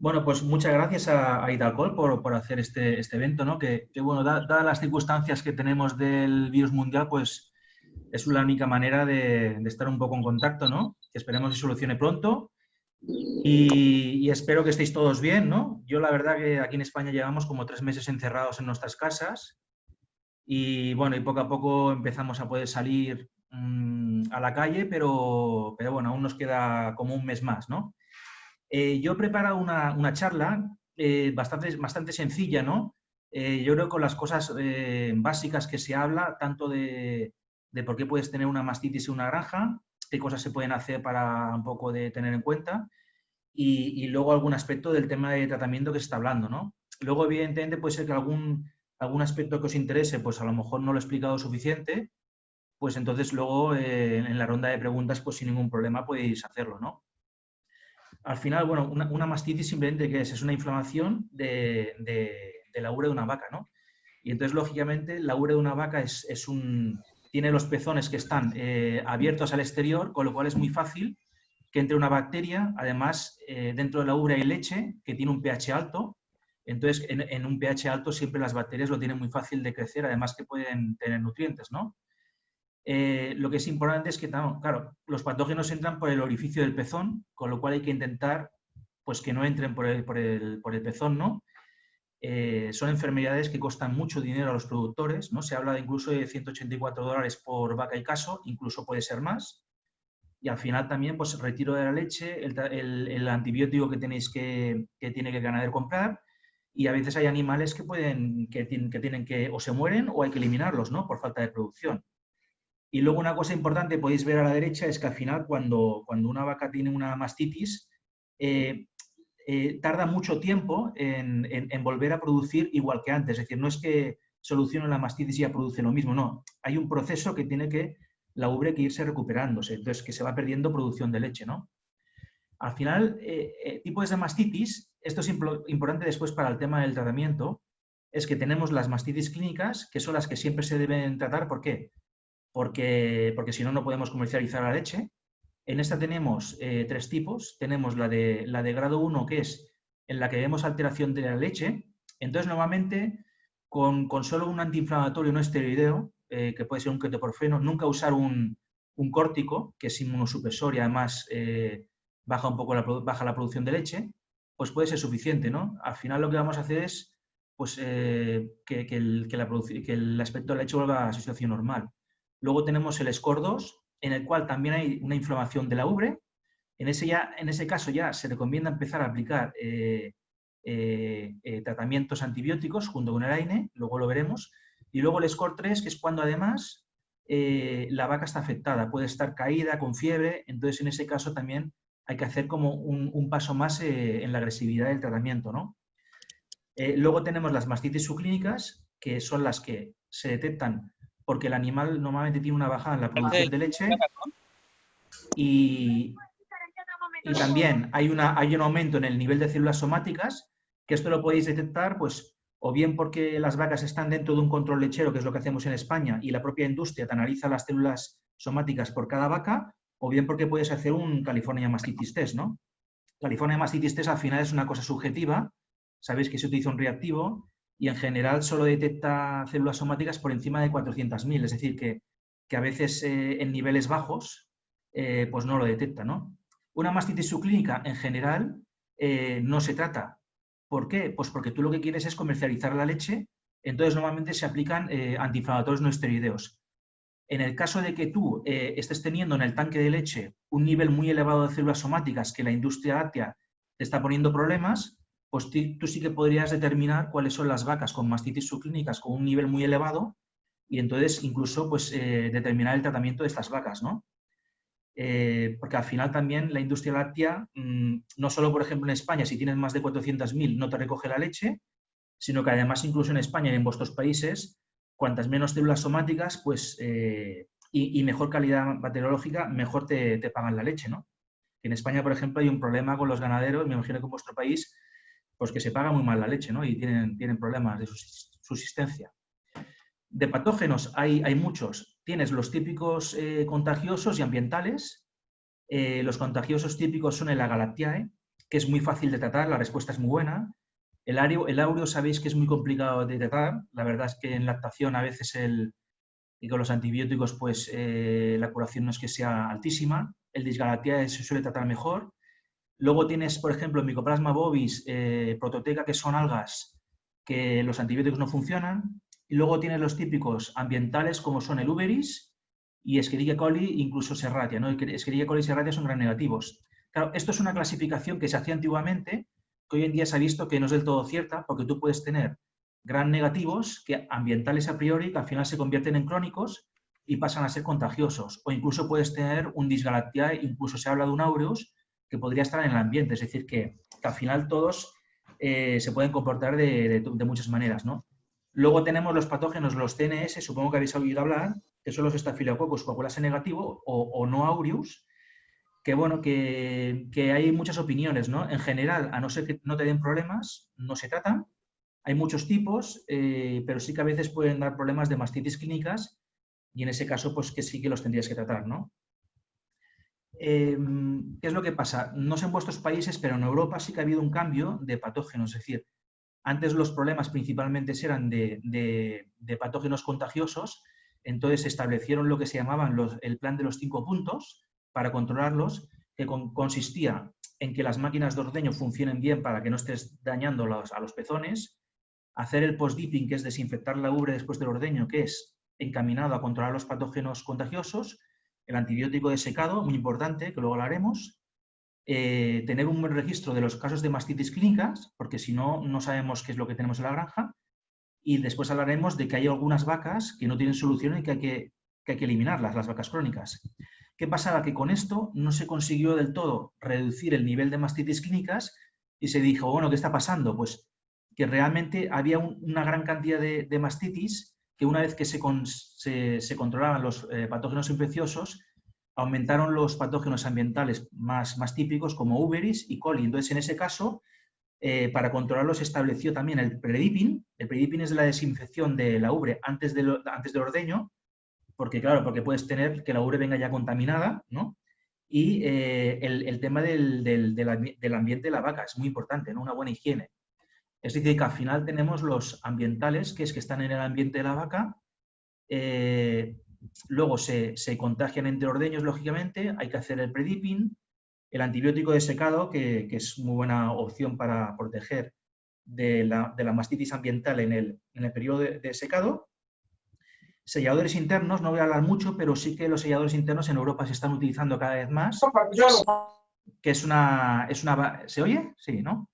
Bueno, pues muchas gracias a Idalcol por hacer este evento, ¿no? Que, bueno, dadas las circunstancias que tenemos del virus mundial, pues es la única manera de estar un poco en contacto, ¿no? Que esperemos se solucione pronto y espero que estéis todos bien, ¿no? Yo la verdad que aquí en España llevamos como 3 meses encerrados en nuestras casas y, bueno, y poco a poco empezamos a poder salir a la calle, pero bueno, aún nos queda como un mes más, ¿no? Yo he preparado una charla bastante sencilla, ¿no? Yo creo que con las cosas básicas que se habla, tanto de por qué puedes tener una mastitis en una granja, qué cosas se pueden hacer para un poco de tener en cuenta, y luego algún aspecto del tema de tratamiento que se está hablando, ¿no? Luego, evidentemente, puede ser que algún aspecto que os interese, pues a lo mejor no lo he explicado suficiente, pues entonces luego en la ronda de preguntas, pues sin ningún problema podéis hacerlo, ¿no? Al final, bueno, una mastitis simplemente ¿qué es? Es una inflamación de la ubre de una vaca, ¿no? Y entonces, lógicamente, la ubre de una vaca tiene los pezones que están abiertos al exterior, con lo cual es muy fácil que entre una bacteria. Además, dentro de la ubre hay leche que tiene un pH alto. Entonces, en un pH alto siempre las bacterias lo tienen muy fácil de crecer, además que pueden tener nutrientes, ¿no? Lo que es importante es que, claro, los patógenos entran por el orificio del pezón, con lo cual hay que intentar pues, que no entren por el pezón, ¿no? Son enfermedades que costan mucho dinero a los productores, ¿no? Se habla incluso de $184 por vaca y caso, incluso puede ser más. Y al final también, pues, retiro de la leche, el antibiótico que tiene que el ganadero comprar, y a veces hay animales que o se mueren o hay que eliminarlos, ¿no? Por falta de producción. Y luego una cosa importante, podéis ver a la derecha, es que al final cuando una vaca tiene una mastitis, tarda mucho tiempo en volver a producir igual que antes. Es decir, no es que solucione la mastitis y ya produce lo mismo, no. Hay un proceso que tiene la ubre que irse recuperándose, entonces que se va perdiendo producción de leche, ¿no? Al final, tipos de mastitis, esto es importante después para el tema del tratamiento, es que tenemos las mastitis clínicas, que son las que siempre se deben tratar. ¿Por qué? Porque si no, no podemos comercializar la leche. En esta tenemos 3 tipos. Tenemos la de grado 1, que es en la que vemos alteración de la leche. Entonces, normalmente, con solo un antiinflamatorio no esteroideo, que puede ser un ketoprofeno, nunca usar un córtico, que es inmunosupresor y además baja un poco baja la producción de leche, pues puede ser suficiente, ¿no? Al final lo que vamos a hacer es pues, que el aspecto de la leche vuelva a su situación normal. Luego tenemos el SCOR2, en el cual también hay una inflamación de la ubre. En ese caso ya se recomienda empezar a aplicar tratamientos antibióticos junto con el AINE, luego lo veremos. Y luego el SCOR3, que es cuando además la vaca está afectada, puede estar caída, con fiebre, entonces en ese caso también hay que hacer como un paso más en la agresividad del tratamiento, ¿no? Luego tenemos las mastitis subclínicas, que son las que se detectan porque el animal normalmente tiene una bajada en la producción de leche y también hay un aumento en el nivel de células somáticas, que esto lo podéis detectar pues o bien porque las vacas están dentro de un control lechero, que es lo que hacemos en España, y la propia industria te analiza las células somáticas por cada vaca, o bien porque puedes hacer un California Mastitis Test, ¿no? California Mastitis Test al final es una cosa subjetiva, sabéis que se utiliza un reactivo y en general solo detecta células somáticas por encima de 400.000, es decir, que a veces en niveles bajos pues no lo detecta, ¿no? Una mastitis subclínica en general no se trata. ¿Por qué? Pues porque tú lo que quieres es comercializar la leche, entonces normalmente se aplican antiinflamatorios no esteroideos. En el caso de que tú estés teniendo en el tanque de leche un nivel muy elevado de células somáticas que la industria láctea te está poniendo problemas, pues tú sí que podrías determinar cuáles son las vacas con mastitis subclínicas con un nivel muy elevado y entonces incluso pues, determinar el tratamiento de estas vacas, ¿no? Porque al final también la industria láctea, no solo por ejemplo en España, si tienes más de 400.000 no te recoge la leche, sino que además incluso en España y en vuestros países, cuantas menos células somáticas, pues, y mejor calidad bacteriológica, mejor te pagan la leche, ¿no? En España, por ejemplo, hay un problema con los ganaderos, me imagino que en vuestro país, pues que se paga muy mal la leche, ¿no? Y tienen problemas de subsistencia. De patógenos hay muchos. Tienes los típicos contagiosos y ambientales. Los contagiosos típicos son el Agalactiae, que es muy fácil de tratar, la respuesta es muy buena. El áureo sabéis que es muy complicado de tratar. La verdad es que en lactación a veces y con los antibióticos pues la curación no es que sea altísima. El Disgalactia se suele tratar mejor. Luego tienes, por ejemplo, Mycoplasma bovis, Prototeca, que son algas que los antibióticos no funcionan. Y luego tienes los típicos ambientales como son el Uberis y Escherichia coli, incluso Serratia, ¿no? Escherichia coli y Serratia son gram negativos. Claro, esto es una clasificación que se hacía antiguamente, que hoy en día se ha visto que no es del todo cierta, porque tú puedes tener gram negativos, que ambientales a priori, que al final se convierten en crónicos y pasan a ser contagiosos. O incluso puedes tener un Disgalactiae, incluso se habla de un aureus, que podría estar en el ambiente. Es decir, que al final todos se pueden comportar de muchas maneras, ¿no? Luego tenemos los patógenos, los CNS, supongo que habéis oído hablar, que son los Staphylococcus coagulase negativo o no aureus, que bueno, que hay muchas opiniones, ¿no? En general, a no ser que no te den problemas, no se tratan. Hay muchos tipos, pero sí que a veces pueden dar problemas de mastitis clínicas y en ese caso, pues que sí que los tendrías que tratar, ¿no? ¿Qué es lo que pasa? No sé en vuestros países, pero en Europa sí que ha habido un cambio de patógenos. Es decir, antes los problemas principalmente eran de patógenos contagiosos, entonces se establecieron lo que se llamaban el plan de los 5 puntos para controlarlos, que consistía en que las máquinas de ordeño funcionen bien para que no estés dañando a los pezones, hacer el post-dipping, que es desinfectar la ubre después del ordeño, que es encaminado a controlar los patógenos contagiosos, el antibiótico de secado, muy importante, que luego lo haremos, tener un buen registro de los casos de mastitis clínicas, porque si no, no sabemos qué es lo que tenemos en la granja, y después hablaremos de que hay algunas vacas que no tienen solución y que hay que eliminarlas, las vacas crónicas. ¿Qué pasaba? Que con esto no se consiguió del todo reducir el nivel de mastitis clínicas y se dijo, bueno, ¿qué está pasando? Pues que realmente había una gran cantidad de mastitis que una vez que se controlaban los patógenos infecciosos, aumentaron los patógenos ambientales más típicos como Uberis y coli. Entonces, en ese caso, para controlarlo se estableció también el prediping. El prediping es la desinfección de la ubre antes del ordeño, porque claro, porque puedes tener que la ubre venga ya contaminada, ¿no? Y el tema del ambiente de la vaca es muy importante, ¿no? Una buena higiene. Es decir, que al final tenemos los ambientales, que es que están en el ambiente de la vaca, luego se contagian entre ordeños, lógicamente, hay que hacer el predipping, el antibiótico de secado, que es muy buena opción para proteger de la mastitis ambiental en el periodo de secado. Selladores internos, no voy a hablar mucho, pero sí que los selladores internos en Europa se están utilizando cada vez más, que es una... ¿Se oye? Sí, ¿no?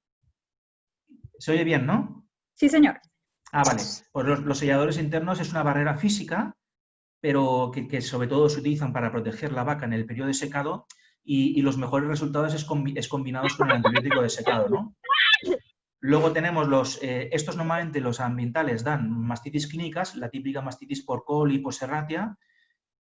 Se oye bien, ¿no? Sí, señor. Ah, vale. Pues los selladores internos es una barrera física, pero que sobre todo se utilizan para proteger la vaca en el periodo de secado y los mejores resultados es combinados con el antibiótico de secado, ¿no? Luego tenemos estos normalmente los ambientales dan mastitis clínicas, la típica mastitis por coli, por serratia,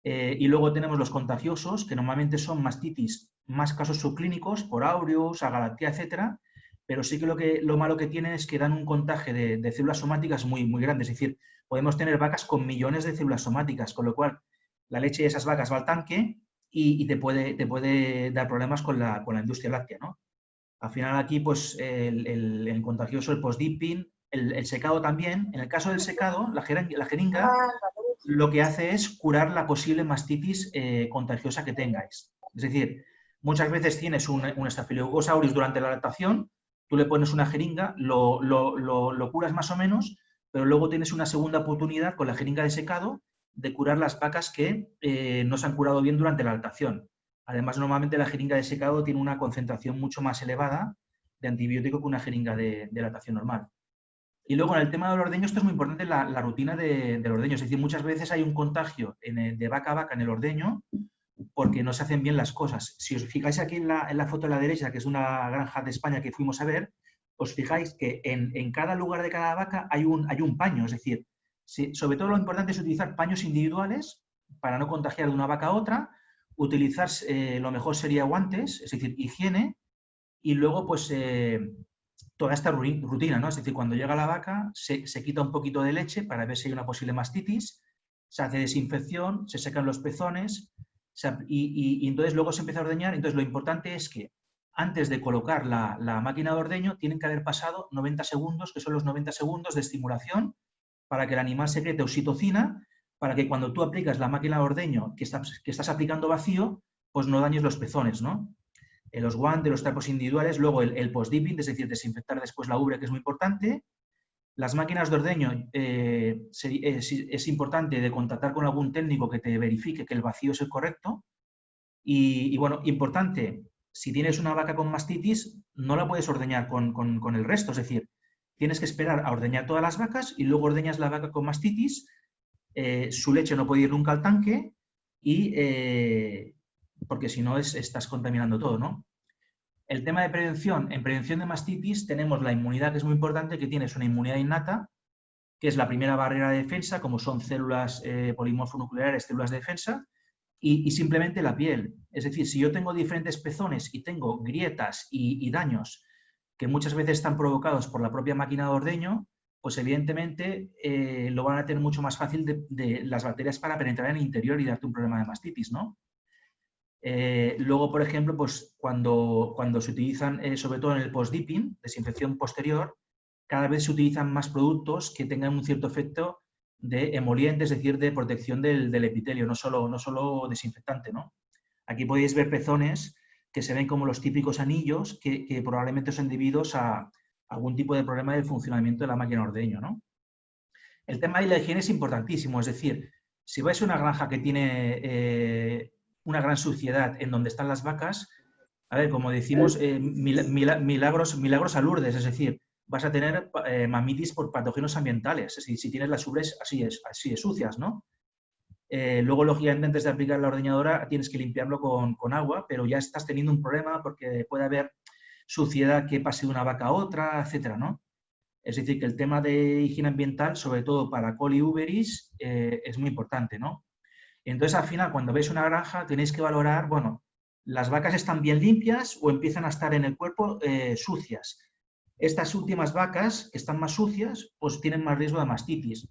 y luego tenemos los contagiosos, que normalmente son mastitis, más casos subclínicos, por aureus, agalactia, etcétera, pero sí que lo malo que tienen es que dan un contagio de células somáticas muy, muy grande. Es decir, podemos tener vacas con millones de células somáticas, con lo cual la leche de esas vacas va al tanque y te puede dar problemas con la industria láctea, ¿no? Al final aquí, pues, el contagioso, el post-dipping, el secado también. En el caso del secado, la jeringa lo que hace es curar la posible mastitis contagiosa que tengáis. Es decir, muchas veces tienes un Staphylococcus aureus durante la lactación, tú le pones una jeringa, lo curas más o menos, pero luego tienes una segunda oportunidad con la jeringa de secado de curar las vacas que no se han curado bien durante la lactación. Además, normalmente la jeringa de secado tiene una concentración mucho más elevada de antibiótico que una jeringa de lactación normal. Y luego, en el tema del ordeño, esto es muy importante, la rutina del ordeño. Es decir, muchas veces hay un contagio de vaca a vaca en el ordeño porque no se hacen bien las cosas. Si os fijáis aquí en la foto de la derecha, que es una granja de España que fuimos a ver, os fijáis que en cada lugar de cada vaca hay un paño. Es decir, sobre todo lo importante es utilizar paños individuales para no contagiar de una vaca a otra, utilizar, lo mejor sería guantes, es decir, higiene, y luego pues toda esta rutina, ¿no? Es decir, cuando llega la vaca se quita un poquito de leche para ver si hay una posible mastitis, se hace desinfección, se secan los pezones y entonces luego se empieza a ordeñar. Entonces lo importante es que antes de colocar la máquina de ordeño, tienen que haber pasado 90 segundos, que son los 90 segundos de estimulación, para que el animal secrete oxitocina, para que cuando tú aplicas la máquina de ordeño que estás aplicando vacío, pues no dañes los pezones, ¿no? Los guantes, los trapos individuales, luego el post-dipping, es decir, desinfectar después la ubre, que es muy importante. Las máquinas de ordeño, es importante de contactar con algún técnico que te verifique que el vacío es el correcto. Y bueno, importante, si tienes una vaca con mastitis, no la puedes ordeñar con el resto, es decir, tienes que esperar a ordeñar todas las vacas y luego ordeñas la vaca con mastitis, su leche no puede ir nunca al tanque y, porque si no estás contaminando todo, ¿no? El tema de prevención, en prevención de mastitis tenemos la inmunidad, que es muy importante, que tienes una inmunidad innata, que es la primera barrera de defensa, como son células polimorfonucleares, células de defensa, y simplemente la piel. Es decir, si yo tengo diferentes pezones y tengo grietas y daños que muchas veces están provocados por la propia máquina de ordeño, pues evidentemente lo van a tener mucho más fácil de las bacterias para penetrar en el interior y darte un problema de mastitis, ¿no? Luego, por ejemplo, pues cuando se utilizan, sobre todo en el post-dipping, desinfección posterior, cada vez se utilizan más productos que tengan un cierto efecto de emoliente, es decir, de protección del epitelio, no solo desinfectante, ¿no? Aquí podéis ver pezones que se ven como los típicos anillos que probablemente son debidos a algún tipo de problema del funcionamiento de la máquina de ordeño, ¿no? El tema de la higiene es importantísimo, es decir, si vais a una granja que tiene una gran suciedad en donde están las vacas, a ver, como decimos, milagros a Lourdes, es decir, vas a tener mamitis por patógenos ambientales, es decir, si tienes las ubres así es sucias, ¿no? Luego, lógicamente, antes de aplicar la ordeñadora tienes que limpiarlo con agua, pero ya estás teniendo un problema porque puede haber suciedad que pase de una vaca a otra, etcétera, ¿no? Es decir, que el tema de higiene ambiental, sobre todo para coli uberis, es muy importante, ¿no? Entonces, al final, cuando veis una granja, tenéis que valorar, bueno, ¿las vacas están bien limpias o empiezan a estar en el cuerpo sucias? Estas últimas vacas, que están más sucias, pues tienen más riesgo de mastitis.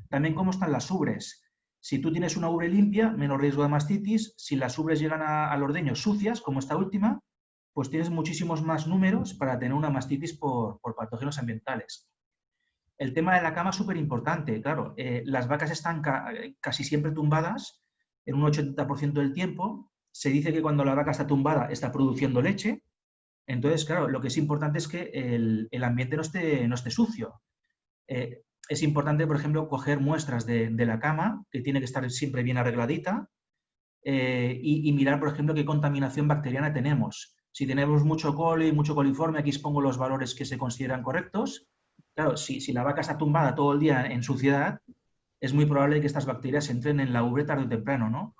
También cómo están las ubres. Si tú tienes una ubre limpia, menos riesgo de mastitis. Si las ubres llegan al ordeño sucias, como esta última, pues tienes muchísimos más números para tener una mastitis por patógenos ambientales. El tema de la cama es súper importante, claro. Las vacas están casi siempre tumbadas, en un 80% del tiempo. Se dice que cuando la vaca está tumbada está produciendo leche. Entonces, claro, lo que es importante es que el ambiente no esté sucio. Es importante, por ejemplo, coger muestras de la cama, que tiene que estar siempre bien arregladita, y mirar, por ejemplo, qué contaminación bacteriana tenemos. Si tenemos mucho coli, mucho coliforme, aquí os pongo los valores que se consideran correctos. Claro, si la vaca está tumbada todo el día en suciedad, es muy probable que estas bacterias entren en la ubre tarde o temprano, ¿no?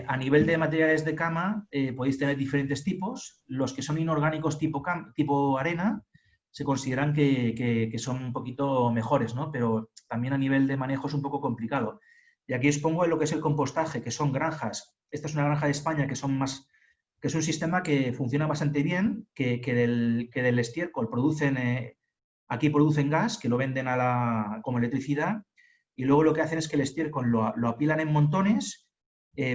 A nivel de materiales de cama, podéis tener diferentes tipos. Los que son inorgánicos tipo arena se consideran que son un poquito mejores, ¿no? Pero también a nivel de manejo es un poco complicado. Y aquí os pongo lo que es el compostaje, que son granjas. Esta es una granja de España que es un sistema que funciona bastante bien, que del estiércol aquí producen gas, que lo venden como electricidad, y luego lo que hacen es que el estiércol lo apilan en montones,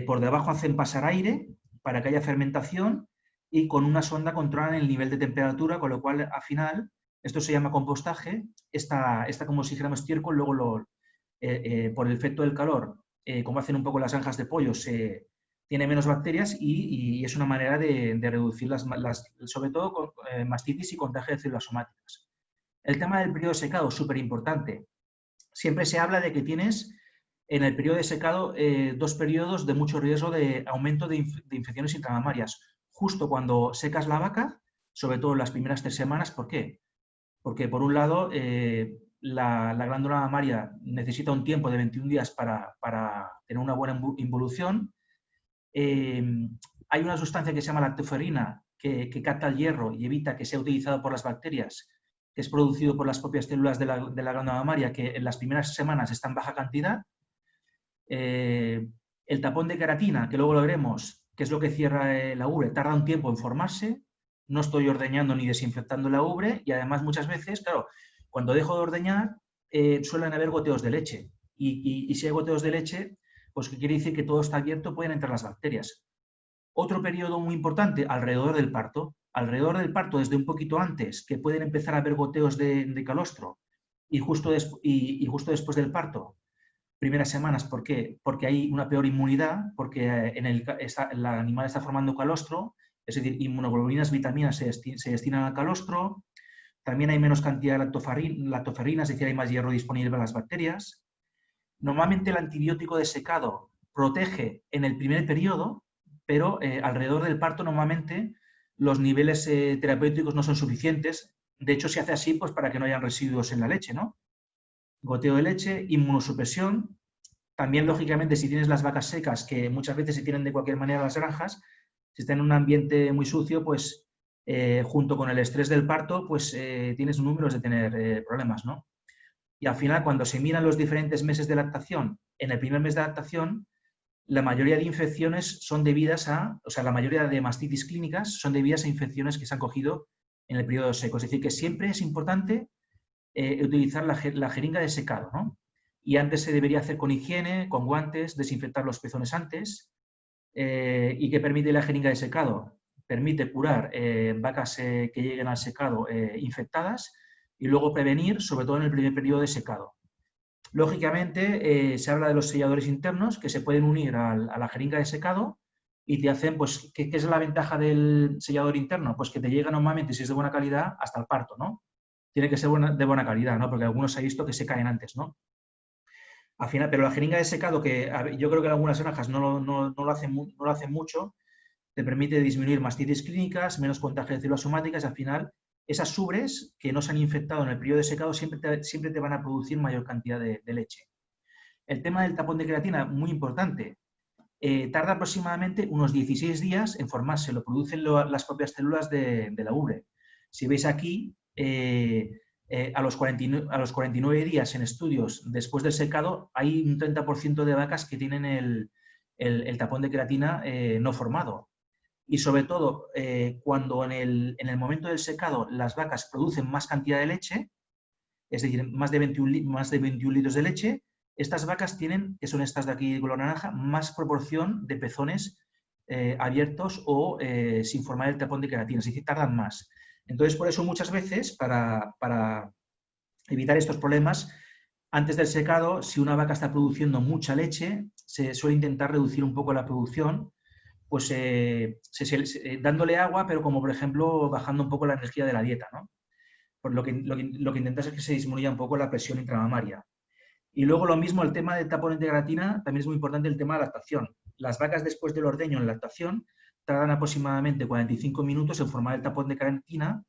por debajo hacen pasar aire para que haya fermentación y con una sonda controlan el nivel de temperatura, con lo cual al final, esto se llama compostaje, está como si dijéramos estiércol, luego por el efecto del calor, como hacen un poco las granjas de pollo, tiene menos bacterias y es una manera de reducir sobre todo con mastitis y contagio de células somáticas. El tema del periodo de secado, súper importante. Siempre se habla de que tienes en el periodo de secado 2 periodos de mucho riesgo de aumento de infecciones intramamarias. Justo cuando secas la vaca, sobre todo en las primeras 3 semanas. ¿Por qué? Porque por un lado la glándula mamaria necesita un tiempo de 21 días para tener una buena involución. Hay una sustancia que se llama lactoferrina que capta el hierro y evita que sea utilizado por las bacterias, que es producido por las propias células de la glándula mamaria, que en las primeras semanas está en baja cantidad. El tapón de queratina, que luego lo veremos, que es lo que cierra la ubre, tarda un tiempo en formarse. No estoy ordeñando ni desinfectando la ubre y además muchas veces, claro, cuando dejo de ordeñar suelen haber goteos de leche y si hay goteos de leche, pues ¿qué quiere decir? Que todo está abierto, pueden entrar las bacterias. Otro periodo muy importante, alrededor del parto. Alrededor del parto, desde un poquito antes, que pueden empezar a haber goteos de calostro, y justo después del parto, primeras semanas. ¿Por qué? Porque hay una peor inmunidad, porque el animal está formando calostro, es decir, inmunoglobulinas, vitaminas se destinan al calostro. También hay menos cantidad de lactoferrina, es decir, hay más hierro disponible para las bacterias. Normalmente el antibiótico de secado protege en el primer periodo, pero alrededor del parto normalmente los niveles terapéuticos no son suficientes. De hecho, se hace así pues, para que no hayan residuos en la leche, ¿no? Goteo de leche, inmunosupresión. También, lógicamente, si tienes las vacas secas, que muchas veces se tienen de cualquier manera las granjas, si está en un ambiente muy sucio, pues junto con el estrés del parto, pues tienes números de tener problemas, ¿no? Y al final, cuando se miran los diferentes meses de lactación, en el primer mes de lactación, la mayoría de infecciones son debidas o sea, la mayoría de mastitis clínicas son debidas a infecciones que se han cogido en el periodo seco. Es decir, que siempre es importante utilizar la jeringa de secado, ¿no? Y antes se debería hacer con higiene, con guantes, desinfectar los pezones antes. ¿Y qué permite la jeringa de secado? Permite curar vacas que lleguen al secado infectadas y luego prevenir, sobre todo en el primer periodo de secado. Lógicamente, se habla de los selladores internos que se pueden unir a la jeringa de secado y te hacen, pues, ¿qué es la ventaja del sellador interno? Pues que te llega normalmente, si es de buena calidad, hasta el parto, ¿no? Tiene que ser de buena calidad, ¿no? Porque algunos se ha visto que se caen antes, ¿no? Al final, pero la jeringa de secado, que yo creo que en algunas granjas no lo hacen mucho, te permite disminuir mastitis clínicas, menos contagio de células somáticas y al final esas ubres que no se han infectado en el periodo de secado siempre te van a producir mayor cantidad de leche. El tema del tapón de creatina, muy importante. Tarda aproximadamente unos 16 días en formarse, lo producen las propias células de la ubre. Si veis aquí, a los 49 días en estudios después del secado, hay un 30% de vacas que tienen el tapón de creatina no formado. Y sobre todo, cuando en el momento del secado las vacas producen más cantidad de leche, es decir, más de 21 litros de leche, estas vacas tienen, que son estas de aquí de color naranja, más proporción de pezones abiertos o sin formar el tapón de queratina, es decir, tardan más. Entonces, por eso muchas veces, para evitar estos problemas, antes del secado, si una vaca está produciendo mucha leche, se suele intentar reducir un poco la producción, pues dándole agua, pero como por ejemplo bajando un poco la energía de la dieta, ¿no? Por lo que intentas es que se disminuya un poco la presión intramamaria. Y luego lo mismo, el tema del tapón de creatina, también es muy importante el tema de la lactación. Las vacas después del ordeño en lactación tardan aproximadamente 45 minutos en formar el tapón de creatina.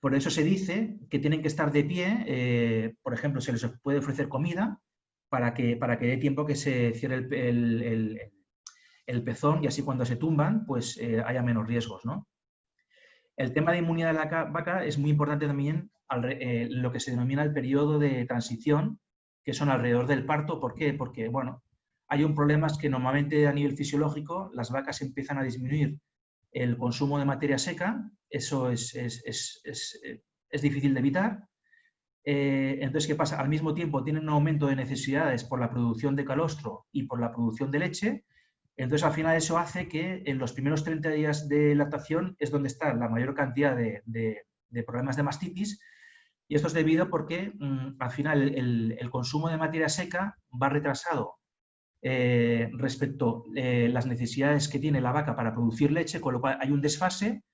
Por eso se dice que tienen que estar de pie, por ejemplo, se les puede ofrecer comida para que dé tiempo que se cierre el pezón y así cuando se tumban, pues haya menos riesgos, ¿no? El tema de inmunidad de la vaca es muy importante también lo que se denomina el periodo de transición, que son alrededor del parto. ¿Por qué? Porque, bueno, hay un problema es que normalmente a nivel fisiológico las vacas empiezan a disminuir el consumo de materia seca, eso es difícil de evitar. Entonces, ¿qué pasa? Al mismo tiempo tienen un aumento de necesidades por la producción de calostro y por la producción de leche. Entonces, al final eso hace que en los primeros 30 días de lactación es donde está la mayor cantidad de problemas de mastitis. Y esto es debido porque al final el consumo de materia seca va retrasado respecto a las necesidades que tiene la vaca para producir leche, con lo cual hay un desfase,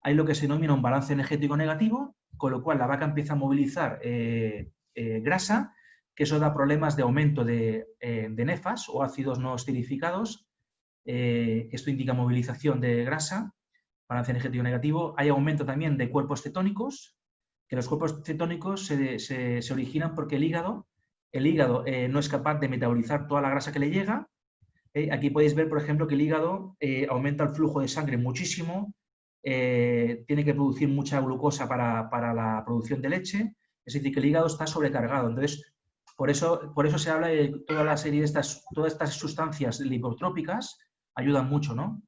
hay lo que se denomina un balance energético negativo, con lo cual la vaca empieza a movilizar grasa, que eso da problemas de aumento de nefas o ácidos no esterificados. Esto indica movilización de grasa, balance energético negativo. Hay aumento también de cuerpos cetónicos, que los cuerpos cetónicos se originan porque el hígado no es capaz de metabolizar toda la grasa que le llega. Aquí podéis ver, por ejemplo, que el hígado aumenta el flujo de sangre muchísimo, tiene que producir mucha glucosa para la producción de leche, es decir, que el hígado está sobrecargado. Entonces, por eso se habla de toda la serie de todas estas sustancias lipotrópicas ayudan mucho, ¿no?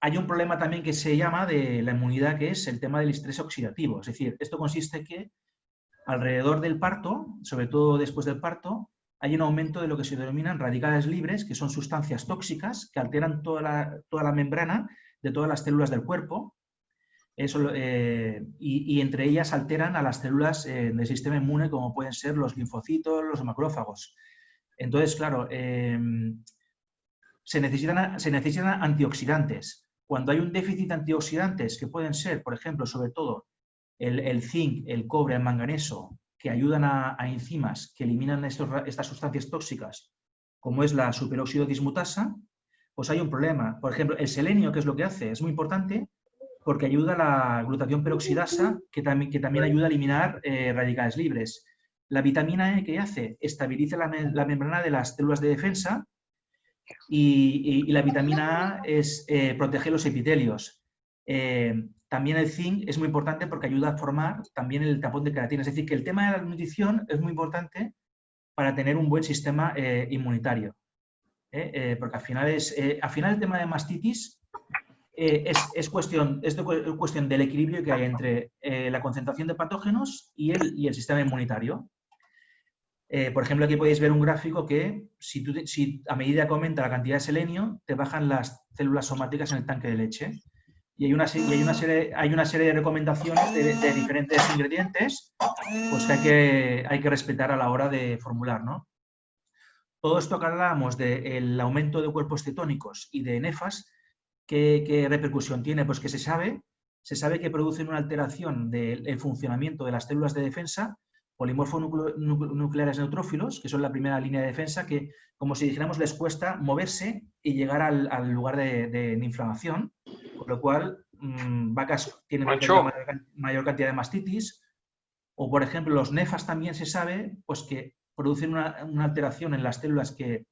Hay un problema también que se llama de la inmunidad, que es el tema del estrés oxidativo. Es decir, esto consiste en que alrededor del parto, sobre todo después del parto, hay un aumento de lo que se denominan radicales libres, que son sustancias tóxicas que alteran toda la membrana de todas las células del cuerpo. Y entre ellas alteran a las células del sistema inmune, como pueden ser los linfocitos, los macrófagos. Entonces, claro, se necesitan antioxidantes. Cuando hay un déficit de antioxidantes, que pueden ser, por ejemplo, sobre todo el zinc, el cobre, el manganeso, que ayudan a enzimas que eliminan estas sustancias tóxicas, como es la superóxido dismutasa, pues hay un problema. Por ejemplo, el selenio, ¿qué es lo que hace? Es muy importante porque ayuda a la glutatión peroxidasa, que también ayuda a eliminar radicales libres. La vitamina E, ¿qué hace? Estabiliza la membrana de las células de defensa y la vitamina A es proteger los epitelios. También el zinc es muy importante porque ayuda a formar también el tapón de queratina. Es decir, que el tema de la nutrición es muy importante para tener un buen sistema inmunitario. Porque al final el tema de mastitis es cuestión del equilibrio que hay entre la concentración de patógenos y el sistema inmunitario. Por ejemplo, aquí podéis ver un gráfico que si a medida que aumenta la cantidad de selenio, te bajan las células somáticas en el tanque de leche. Y hay una serie de recomendaciones de diferentes ingredientes pues que hay que respetar a la hora de formular, ¿no? Todo esto que hablábamos del aumento de cuerpos cetónicos y de nefas, ¿qué repercusión tiene? Pues que se sabe que producen una alteración del funcionamiento de las células de defensa, polimorfonucleares neutrófilos, que son la primera línea de defensa, que, como si dijéramos, les cuesta moverse y llegar al lugar de inflamación, con lo cual vacas tienen mayor cantidad de mastitis. O, por ejemplo, los nefas también se sabe pues, que producen una alteración en las células que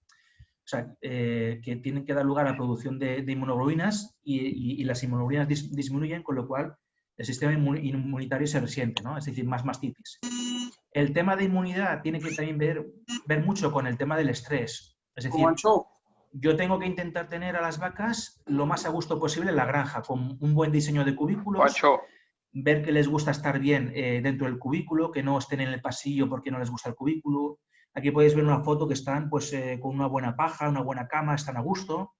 tienen que dar lugar a la producción de inmunoglobulinas y las inmunoglobulinas disminuyen, con lo cual el sistema inmunitario se resiente, ¿no? Es decir, más mastitis. El tema de inmunidad tiene que también ver mucho con el tema del estrés. Es decir, yo tengo que intentar tener a las vacas lo más a gusto posible en la granja, con un buen diseño de cubículos, ver que les gusta estar bien dentro del cubículo, que no estén en el pasillo porque no les gusta el cubículo. Aquí podéis ver una foto que están pues, con una buena paja, una buena cama, están a gusto.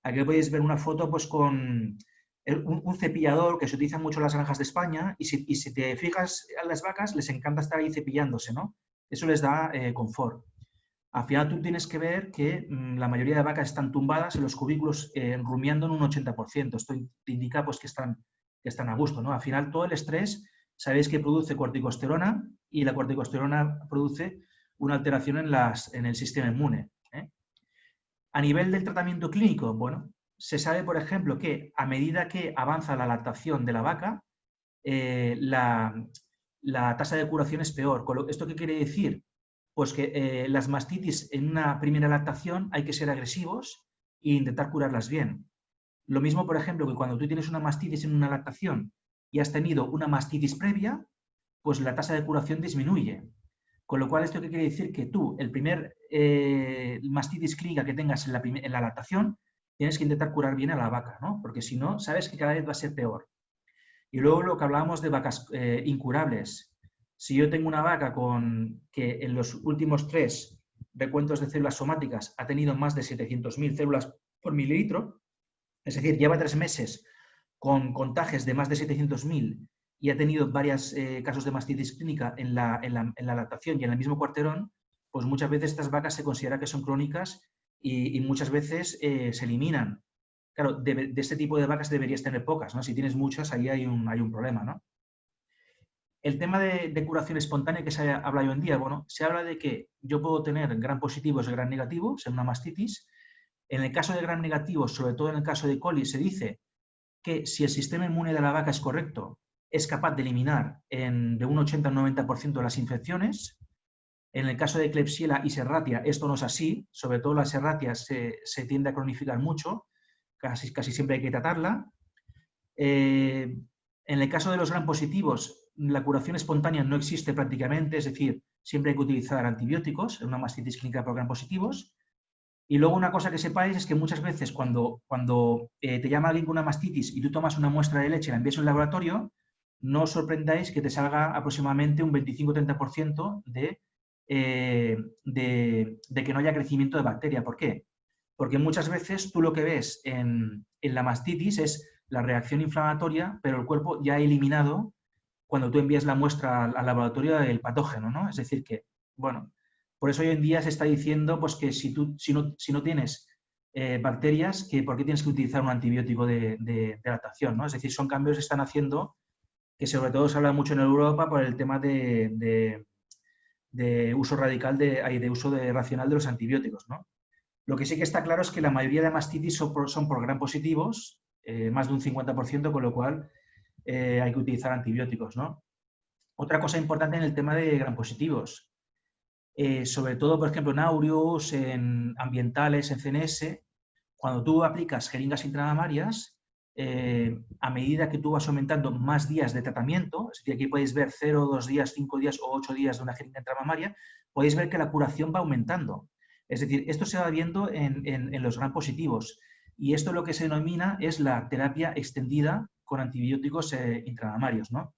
Aquí podéis ver una foto pues, con un cepillador que se utiliza mucho en las granjas de España y si te fijas a las vacas, les encanta estar ahí cepillándose, ¿no? Eso les da confort. Al final tú tienes que ver que la mayoría de vacas están tumbadas en los cubículos rumiando en un 80%. Esto te indica pues, que están a gusto, ¿no? Al final todo el estrés, sabéis que produce corticosterona y la corticosterona produce una alteración en el sistema inmune. A nivel del tratamiento clínico, bueno, se sabe, por ejemplo, que a medida que avanza la lactación de la vaca, la tasa de curación es peor. ¿Esto qué quiere decir? Pues que las mastitis en una primera lactación hay que ser agresivos e intentar curarlas bien. Lo mismo, por ejemplo, que cuando tú tienes una mastitis en una lactación y has tenido una mastitis previa, pues la tasa de curación disminuye. Con lo cual, ¿esto qué quiere decir? Que tú, el primer mastitis clínica que tengas en la lactación, tienes que intentar curar bien a la vaca, ¿no? Porque si no, sabes que cada vez va a ser peor. Y luego lo que hablábamos de vacas incurables. Si yo tengo una vaca que en los últimos 3 recuentos de células somáticas ha tenido más de 700.000 células por mililitro, es decir, lleva 3 meses con contagios de más de 700.000 y ha tenido varios casos de mastitis clínica en la lactación y en el mismo cuarterón, pues muchas veces estas vacas se considera que son crónicas y muchas veces se eliminan. Claro, de este tipo de vacas deberías tener pocas, ¿no? Si tienes muchas, ahí hay un problema, ¿no? El tema de curación espontánea que se habla hoy en día, bueno, se habla de que yo puedo tener gram positivos y gram negativos en una mastitis. En el caso de gram negativos, sobre todo en el caso de coli, se dice que si el sistema inmune de la vaca es correcto, es capaz de eliminar de un 80 al 90% de las infecciones. En el caso de Klebsiella y Serratia, esto no es así, sobre todo la Serratia se tiende a cronificar mucho, casi siempre hay que tratarla. En el caso de los gram positivos, la curación espontánea no existe prácticamente, es decir, siempre hay que utilizar antibióticos en una mastitis clínica por gram positivos. Y luego una cosa que sepáis es que muchas veces cuando te llama alguien con una mastitis y tú tomas una muestra de leche y la envías al laboratorio, no os sorprendáis que te salga aproximadamente un 25-30% de de que no haya crecimiento de bacteria. ¿Por qué? Porque muchas veces tú lo que ves en la mastitis es la reacción inflamatoria, pero el cuerpo ya ha eliminado cuando tú envías la muestra al laboratorio el patógeno, ¿no? Es decir que, bueno, por eso hoy en día se está diciendo pues, que si no tienes bacterias, que ¿por qué tienes que utilizar un antibiótico de adaptación, ¿no? Es decir, son cambios que están haciendo que sobre todo se habla mucho en Europa por el tema de uso radical, de uso racional de los antibióticos, ¿no? Lo que sí que está claro es que la mayoría de mastitis son por gram positivos, más de un 50%, con lo cual hay que utilizar antibióticos, ¿no? Otra cosa importante en el tema de gram positivos, sobre todo, por ejemplo, en aureus, en ambientales, en CNS, cuando tú aplicas jeringas intramamarias, a medida que tú vas aumentando más días de tratamiento, es decir, aquí podéis ver 0, 2 días, 5 días o 8 días de una jeringa intramamaria, podéis ver que la curación va aumentando. Es decir, esto se va viendo en los gram positivos. Y esto lo que se denomina es la terapia extendida con antibióticos intramamarios, ¿no?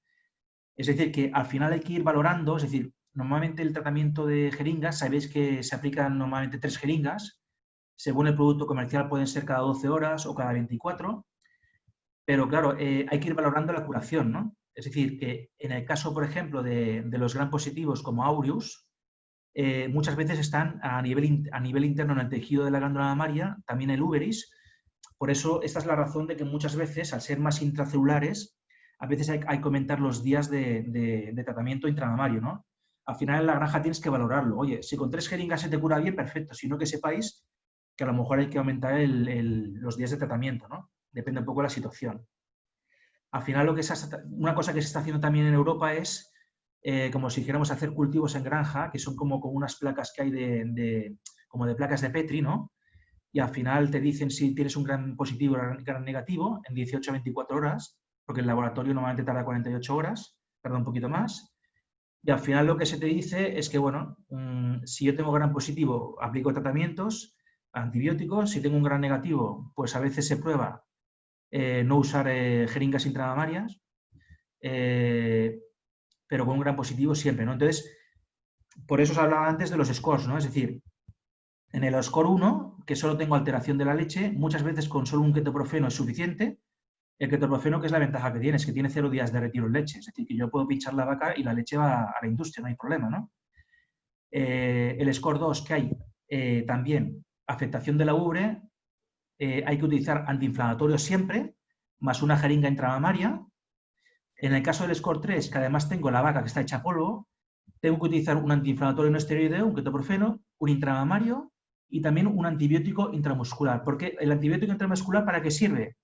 Es decir, que al final hay que ir valorando, es decir, normalmente el tratamiento de jeringas, sabéis que se aplican normalmente 3 jeringas, según el producto comercial pueden ser cada 12 horas o cada 24, pero claro, hay que ir valorando la curación, ¿no? Es decir, que en el caso, por ejemplo, de los gram positivos como aureus, muchas veces están a nivel interno en el tejido de la glándula mamaria, también el uveris. Por eso, esta es la razón de que muchas veces, al ser más intracelulares, a veces hay que aumentar los días de tratamiento intramamario, ¿no? Al final en la granja tienes que valorarlo. Oye, si con 3 jeringas se te cura bien, perfecto. Si no, que sepáis que a lo mejor hay que aumentar los días de tratamiento, ¿no? Depende un poco de la situación. Al final, una cosa que se está haciendo también en Europa es, como si dijéramos, hacer cultivos en granja, que son como unas placas que hay como de placas de Petri, ¿no? Y al final te dicen si tienes un gran positivo o un gran negativo en 18 a 24 horas, porque el laboratorio normalmente tarda 48 horas, tarda un poquito más. Y al final lo que se te dice es que, bueno, si yo tengo gran positivo, aplico tratamientos, antibióticos. Si tengo un gran negativo, pues a veces se prueba no usar jeringas intramamarias, pero con un gran positivo siempre, ¿no? Entonces, por eso os hablaba antes de los scores, ¿no? Es decir, en el score 1, que solo tengo alteración de la leche, muchas veces con solo un ketoprofeno es suficiente. El ketoprofeno, que es la ventaja que tiene, es que tiene 0 días de retiro en leche. Es decir, que yo puedo pinchar la vaca y la leche va a la industria, no hay problema, ¿no? El score 2, que hay también afectación de la ubre, hay que utilizar antiinflamatorios siempre, más una jeringa intramamaria. En el caso del score 3, que además tengo la vaca que está hecha polvo, tengo que utilizar un antiinflamatorio no esteroideo, un ketoprofeno, un intramamario y también un antibiótico intramuscular. Porque el antibiótico intramuscular, ¿para qué sirve?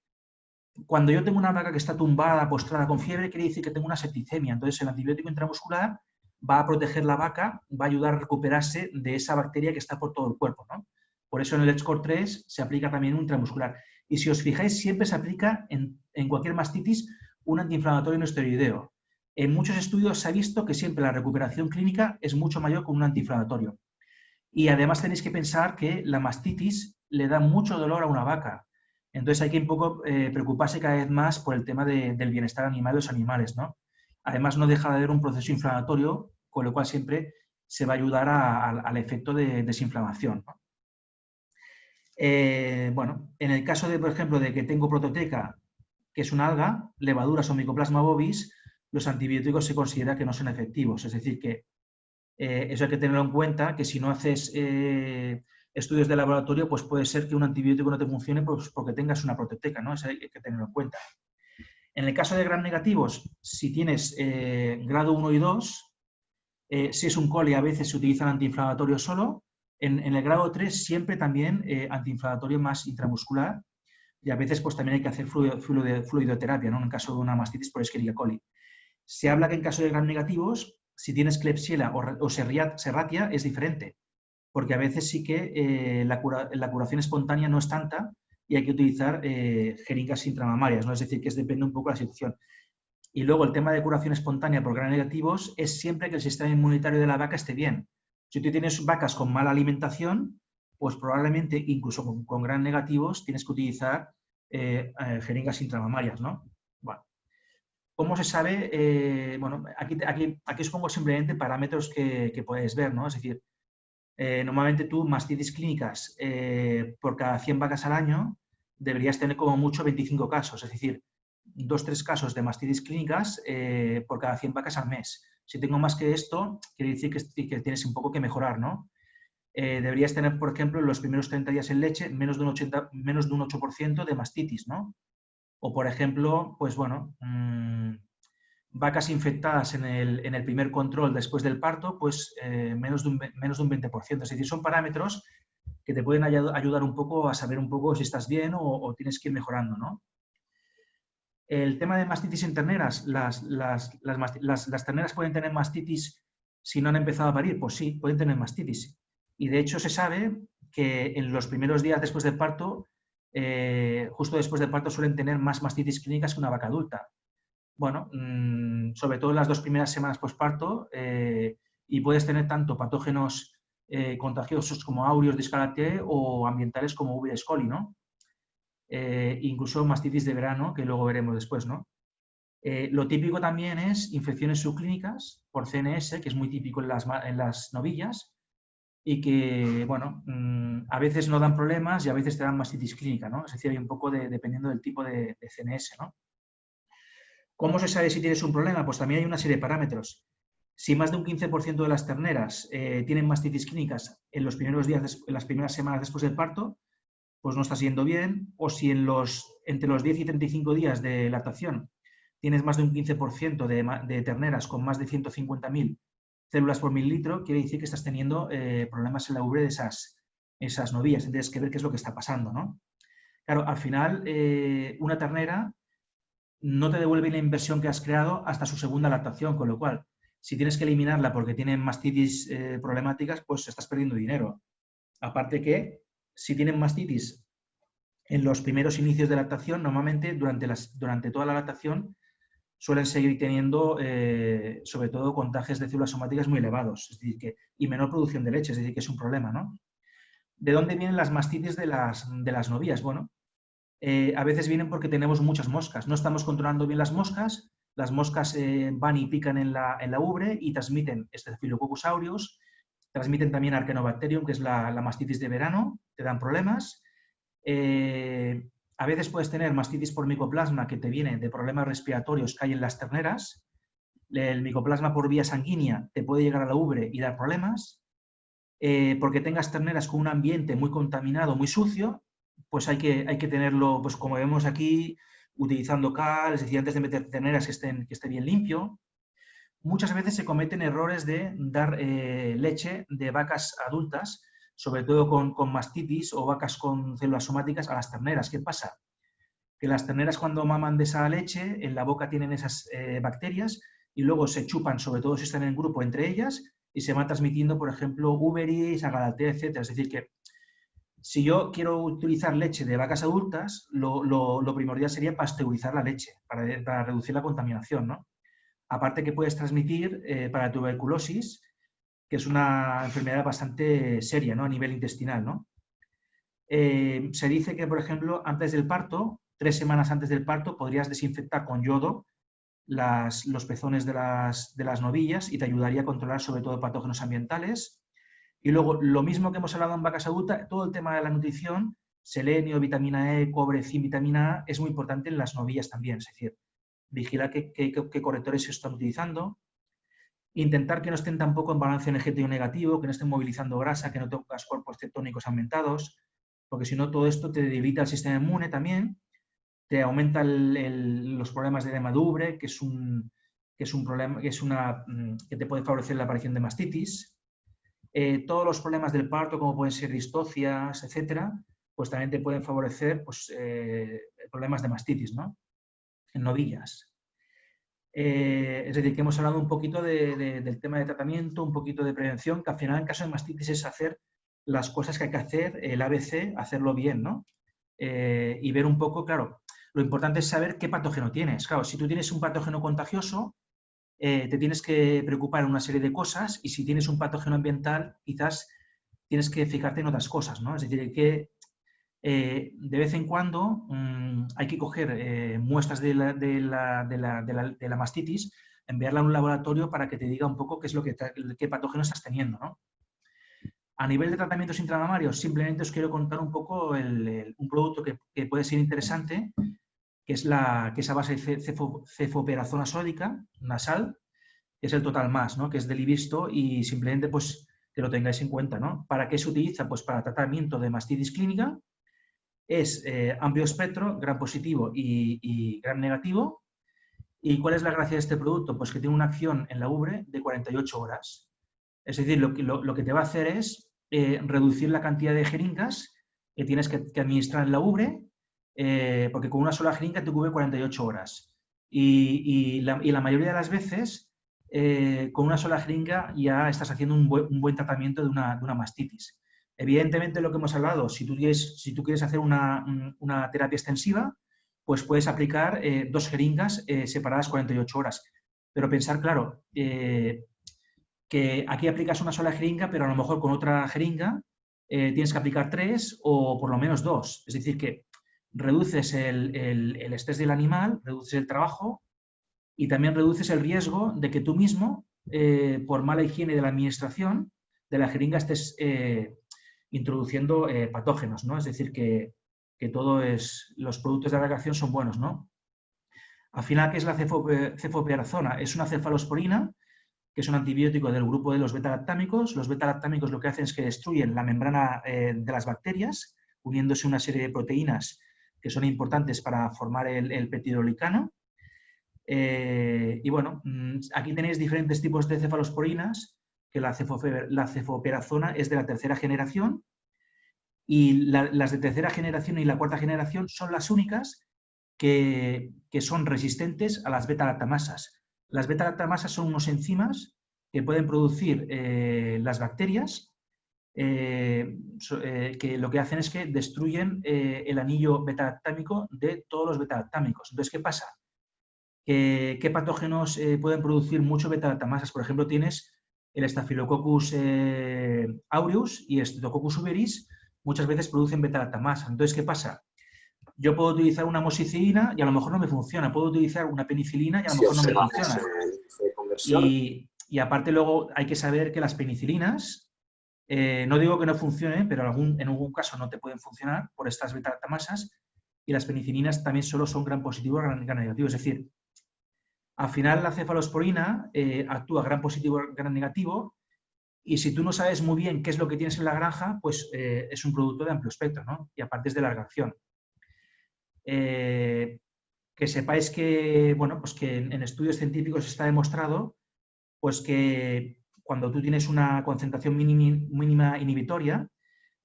Cuando yo tengo una vaca que está tumbada, postrada con fiebre, quiere decir que tengo una septicemia. Entonces, el antibiótico intramuscular va a proteger la vaca, va a ayudar a recuperarse de esa bacteria que está por todo el cuerpo, ¿no? Por eso en el score 3 se aplica también un intramuscular. Y si os fijáis, siempre se aplica en cualquier mastitis un antiinflamatorio no esteroideo. En muchos estudios se ha visto que siempre la recuperación clínica es mucho mayor con un antiinflamatorio. Y además tenéis que pensar que la mastitis le da mucho dolor a una vaca. Entonces hay que un poco preocuparse cada vez más por el tema del bienestar animal de los animales, ¿no? Además no deja de haber un proceso inflamatorio, con lo cual siempre se va a ayudar al efecto de desinflamación, ¿no? Bueno, en el caso de, por ejemplo, de que tengo prototeca, que es una alga, levaduras o Mycoplasma bovis, los antibióticos se considera que no son efectivos. Es decir, que eso hay que tenerlo en cuenta, que si no haces estudios de laboratorio, pues puede ser que un antibiótico no te funcione pues porque tengas una prototeca, ¿no? Eso hay que tenerlo en cuenta. En el caso de gram negativos, si tienes grado 1 y 2, si es un coli, a veces se utilizan antiinflamatorios solo. En el grado 3 siempre también antiinflamatorio más intramuscular y a veces pues también hay que hacer fluidoterapia, ¿no? En el caso de una mastitis por Escherichia coli. Se habla que en caso de gram negativos, si tienes Klebsiella o Serratia es diferente, porque a veces sí que la curación espontánea no es tanta y hay que utilizar jeringas intramamarias, ¿no? Es decir, que depende un poco de la situación. Y luego el tema de curación espontánea por gram negativos es siempre que el sistema inmunitario de la vaca esté bien. Si tú tienes vacas con mala alimentación, pues probablemente incluso con gram negativos tienes que utilizar jeringas intramamarias, ¿no? Bueno. ¿Cómo se sabe? Bueno, aquí os pongo simplemente parámetros que podéis ver, ¿no? Es decir, normalmente tú mastitis clínicas por cada 100 vacas al año deberías tener como mucho 25 casos, es decir, 2-3 casos de mastitis clínicas por cada 100 vacas al mes. Si tengo más que esto, quiere decir que tienes un poco que mejorar, ¿no? Deberías tener, por ejemplo, en los primeros 30 días en leche menos de un 8% de mastitis, ¿no? O, por ejemplo, pues bueno, vacas infectadas en el primer control después del parto, pues menos de un 20%. Es decir, son parámetros que te pueden ayudar un poco a saber un poco si estás bien o tienes que ir mejorando, ¿no? El tema de mastitis en terneras, las terneras pueden tener mastitis si no han empezado a parir, pues sí, pueden tener mastitis. Y de hecho se sabe que en los primeros días después del parto, justo después del parto suelen tener más mastitis clínicas que una vaca adulta. Bueno, sobre todo en las 2 primeras semanas posparto, y puedes tener tanto patógenos contagiosos como Aureus discalate o ambientales como V. coli, ¿no? Incluso mastitis de verano, que luego veremos después, ¿no? Lo típico también es infecciones subclínicas por CNS, que es muy típico en las novillas y que, bueno, a veces no dan problemas y a veces te dan mastitis clínica, ¿no? Es decir, hay un poco dependiendo del tipo de CNS, ¿no? ¿Cómo se sabe si tienes un problema? Pues también hay una serie de parámetros. Si más de un 15% de las terneras tienen mastitis clínicas en los primeros días, en las primeras semanas después del parto, pues no estás yendo bien. O si entre los 10 y 35 días de lactación tienes más de un 15% de terneras con más de 150.000 células por mililitro, quiere decir que estás teniendo problemas en la ubre de esas novillas. Tienes que ver qué es lo que está pasando, ¿no? Claro, al final, una ternera no te devuelve la inversión que has creado hasta su segunda lactación, con lo cual, si tienes que eliminarla porque tienen mastitis problemáticas, pues estás perdiendo dinero. Aparte que, si tienen mastitis en los primeros inicios de lactación, normalmente durante toda la lactación suelen seguir teniendo, sobre todo, contagios de células somáticas muy elevados, es decir, y menor producción de leche, es decir, que es un problema, ¿no? ¿De dónde vienen las mastitis de las novillas? Bueno, a veces vienen porque tenemos muchas moscas. No estamos controlando bien las moscas van y pican en la ubre y transmiten Staphylococcus aureus, transmiten también Archaeobacterium, que es la mastitis de verano, te dan problemas. A veces puedes tener mastitis por micoplasma que te viene de problemas respiratorios que hay en las terneras. El micoplasma por vía sanguínea te puede llegar a la ubre y dar problemas. Porque tengas terneras con un ambiente muy contaminado, muy sucio, pues hay que tenerlo, pues como vemos aquí, utilizando cal, es decir, antes de meter terneras que esté bien limpio. Muchas veces se cometen errores de dar leche de vacas adultas, sobre todo con mastitis o vacas con células somáticas, a las terneras. ¿Qué pasa? Que las terneras cuando maman de esa leche, en la boca tienen esas bacterias y luego se chupan, sobre todo si están en grupo, entre ellas, y se van transmitiendo, por ejemplo, Uberis, Agalatea, etc. Es decir, que si yo quiero utilizar leche de vacas adultas, lo primordial sería pasteurizar la leche para reducir la contaminación, ¿no? Aparte que puedes transmitir para tuberculosis, que es una enfermedad bastante seria, ¿no? A nivel intestinal, ¿no? Se dice que, por ejemplo, antes del parto, 3 semanas antes del parto, podrías desinfectar con yodo los pezones de las novillas y te ayudaría a controlar sobre todo patógenos ambientales. Y luego, lo mismo que hemos hablado en vacas adultas, todo el tema de la nutrición, selenio, vitamina E, cobre, zinc, vitamina A, es muy importante en las novillas también. Es decir, vigilar qué correctores se están utilizando, intentar que no estén tampoco en balance energético negativo, que no estén movilizando grasa, que no tengas cuerpos cetónicos aumentados, porque si no todo esto te debilita el sistema inmune también, te aumenta los problemas de edema de ubre, que es un problema, que te puede favorecer la aparición de mastitis. Todos los problemas del parto, como pueden ser distocias, etcétera, pues también te pueden favorecer pues, problemas de mastitis, ¿no? En novillas. Es decir, que hemos hablado un poquito del tema de tratamiento, un poquito de prevención, que al final en caso de mastitis es hacer las cosas que hay que hacer, el ABC, hacerlo bien, ¿no? Y ver un poco, claro, lo importante es saber qué patógeno tienes. Claro, si tú tienes un patógeno contagioso, te tienes que preocupar en una serie de cosas y si tienes un patógeno ambiental, quizás tienes que fijarte en otras cosas, ¿no? Es decir, de vez en cuando hay que coger muestras de la mastitis, enviarla a un laboratorio para que te diga un poco qué es lo qué patógeno estás teniendo, ¿no? A nivel de tratamientos intramamarios, simplemente os quiero contar un poco un producto que puede ser interesante, que es esa base de cefoperazona sódica nasal, que es el Total Más, ¿no? Que es del Livisto, y simplemente pues que lo tengáis en cuenta, ¿no? ¿Para qué se utiliza? Pues para tratamiento de mastitis clínica. Es amplio espectro, gram positivo y gram negativo. ¿Y cuál es la gracia de este producto? Pues que tiene una acción en la ubre de 48 horas. Es decir, lo que te va a hacer es reducir la cantidad de jeringas que tienes que administrar en la ubre, porque con una sola jeringa te cubre 48 horas. Y la mayoría de las veces, con una sola jeringa ya estás haciendo un buen tratamiento de una mastitis. Evidentemente, lo que hemos hablado, si tú quieres hacer una terapia extensiva, pues puedes aplicar 2 jeringas separadas 48 horas. Pero pensar, claro, que aquí aplicas una sola jeringa, pero a lo mejor con otra jeringa tienes que aplicar 3 o por lo menos 2. Es decir, que reduces el estrés del animal, reduces el trabajo y también reduces el riesgo de que tú mismo, por mala higiene de la administración de la jeringa, estés introduciendo patógenos, ¿no? Es decir, que los productos de alargación son buenos, ¿no? Al final, ¿qué es la cefoperazona? Es una cefalosporina, que es un antibiótico del grupo de los beta-lactámicos. Los beta-lactámicos lo que hacen es que destruyen la membrana de las bacterias, uniéndose una serie de proteínas que son importantes para formar el peptidolicano. Y bueno, aquí tenéis diferentes tipos de cefalosporinas, que la cefoperazona es de la tercera generación, y las de tercera generación y la cuarta generación son las únicas que son resistentes a las beta-lactamasas. Las beta-lactamasas son unos enzimas que pueden producir las bacterias, que lo que hacen es que destruyen el anillo beta-lactámico de todos los beta-lactámicos. Entonces, ¿qué pasa? ¿Qué patógenos pueden producir mucho beta-lactamasas? Por ejemplo, tienes el Staphylococcus aureus y el Streptococcus suberis, muchas veces producen beta-lactamasa. Entonces, ¿qué pasa? Yo puedo utilizar una amoxicilina y a lo mejor no me funciona. Puedo utilizar una penicilina y a lo Si mejor no me observamos funciona. el índice de conversión, Y aparte luego hay que saber que las penicilinas, no digo que no funcionen, pero en algún caso no te pueden funcionar por estas beta-lactamasas, y las penicilinas también solo son gram positivo o gram negativo. Es decir, al final la cefalosporina actúa gram positivo o gram negativo, y si tú no sabes muy bien qué es lo que tienes en la granja, pues es un producto de amplio espectro, ¿no? Y aparte es de larga acción. Que sepáis que, bueno, pues que en estudios científicos está demostrado pues que cuando tú tienes una concentración mínima inhibitoria,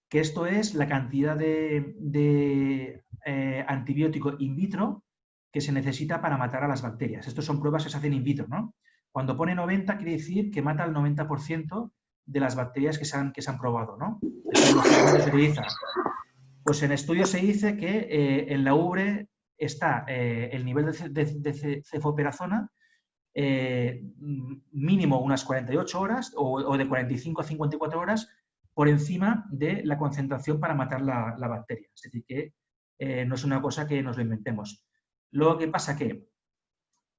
que esto es la cantidad de antibiótico in vitro que se necesita para matar a las bacterias. Estas son pruebas que se hacen in vitro, ¿no? Cuando pone 90 quiere decir que mata al 90% de las bacterias que se han probado, ¿no? Esto lógicamente se utiliza. Pues en estudios se dice que en la ubre está el nivel de cefoperazona mínimo unas 48 horas o de 45 a 54 horas por encima de la concentración para matar la bacteria. Es decir, que no es una cosa que nos lo inventemos. Luego, ¿qué pasa? Que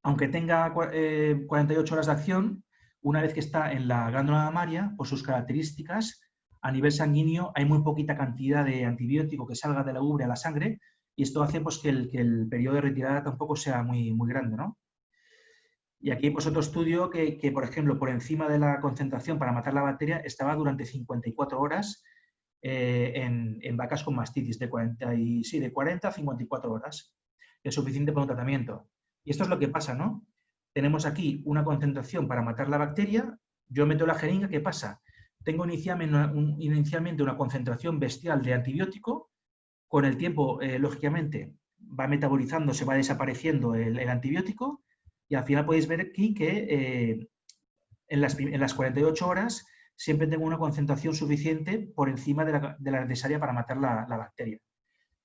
aunque tenga 48 horas de acción, una vez que está en la glándula mamaria, por sus características, a nivel sanguíneo hay muy poquita cantidad de antibiótico que salga de la ubre a la sangre, y esto hace pues, que el periodo de retirada tampoco sea muy, muy grande, ¿no? Y aquí pues otro estudio que, por ejemplo, por encima de la concentración para matar la bacteria estaba durante 54 horas en vacas con mastitis, de 40 a 54 horas. Es suficiente para un tratamiento. Y esto es lo que pasa, ¿no? Tenemos aquí una concentración para matar la bacteria, yo meto la jeringa, ¿qué pasa? Tengo inicialmente una concentración bestial de antibiótico, con el tiempo, lógicamente, va metabolizando, se va desapareciendo el antibiótico, y al final podéis ver aquí que en las 48 horas siempre tengo una concentración suficiente por encima de la necesaria para matar la bacteria.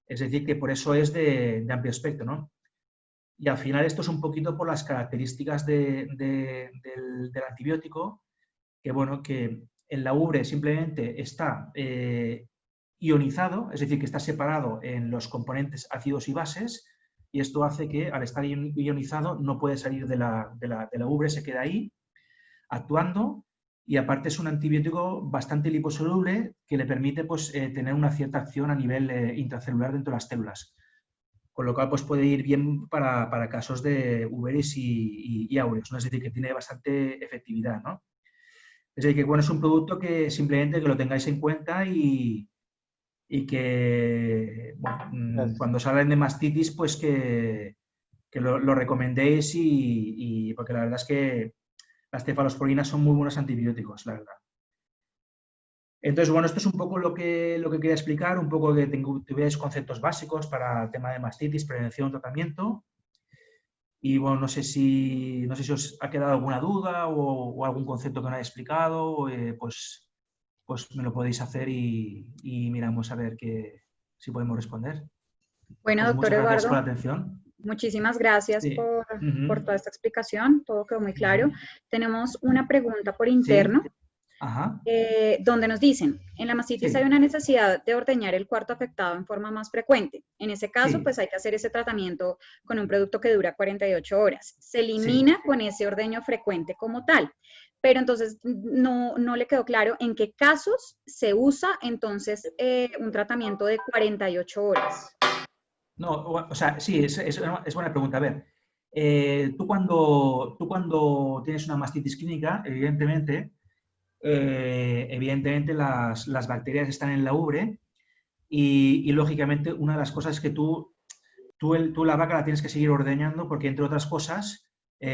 Es decir, que por eso es de amplio espectro, ¿no? Y al final esto es un poquito por las características del antibiótico, que bueno, que en la ubre simplemente está ionizado, es decir, que está separado en los componentes ácidos y bases, y esto hace que al estar ionizado no puede salir de la ubre, se queda ahí actuando, y aparte es un antibiótico bastante liposoluble que le permite pues, tener una cierta acción a nivel intracelular dentro de las células. Con lo cual pues, puede ir bien para casos de uveris y aureus, ¿no? Es decir, que tiene bastante efectividad, ¿no? Es decir, que bueno, es un producto que simplemente que lo tengáis en cuenta y que bueno, Gracias. cuando os hablen de mastitis, pues que lo recomendéis porque la verdad es que las cefalosporinas son muy buenos antibióticos, la verdad. Entonces, bueno, esto es un poco lo que quería explicar, un poco que tuvierais conceptos básicos para el tema de mastitis, prevención, tratamiento. Y bueno, no sé si os ha quedado alguna duda o algún concepto que no haya explicado, pues me lo podéis hacer y miramos a ver si podemos responder. Bueno, Pues doctor muchas gracias por la Eduardo, atención. muchísimas gracias Sí. por toda esta explicación, todo quedó muy claro. Tenemos una pregunta por Sí. interno, Ajá. donde nos dicen, en la mastitis Sí. hay una necesidad de ordeñar el cuarto afectado en forma más frecuente. En ese caso, Sí. pues hay que hacer ese tratamiento con un producto que dura 48 horas. Se Sí. elimina con ese ordeño frecuente como tal. Pero entonces no le quedó claro en qué casos se usa entonces un tratamiento de 48 horas. No, o sea, sí, es buena pregunta. A ver, tú cuando tienes una mastitis clínica, evidentemente las bacterias están en la ubre y, lógicamente una de las cosas es que tú la vaca la tienes que seguir ordeñando porque, entre otras cosas,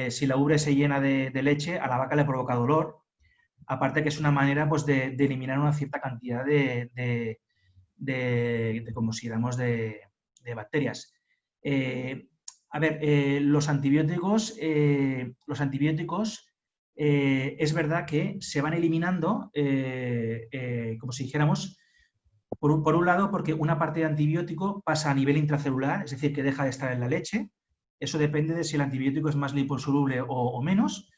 si la ubre se llena de leche, a la vaca le provoca dolor. Aparte que es una manera pues, de eliminar una cierta cantidad como si digamos, de bacterias. A ver, los antibióticos es verdad que se van eliminando, como si dijéramos, por un lado, porque una parte de antibiótico pasa a nivel intracelular, es decir, que deja de estar en la leche. Eso depende de si el antibiótico es más liposoluble o menos.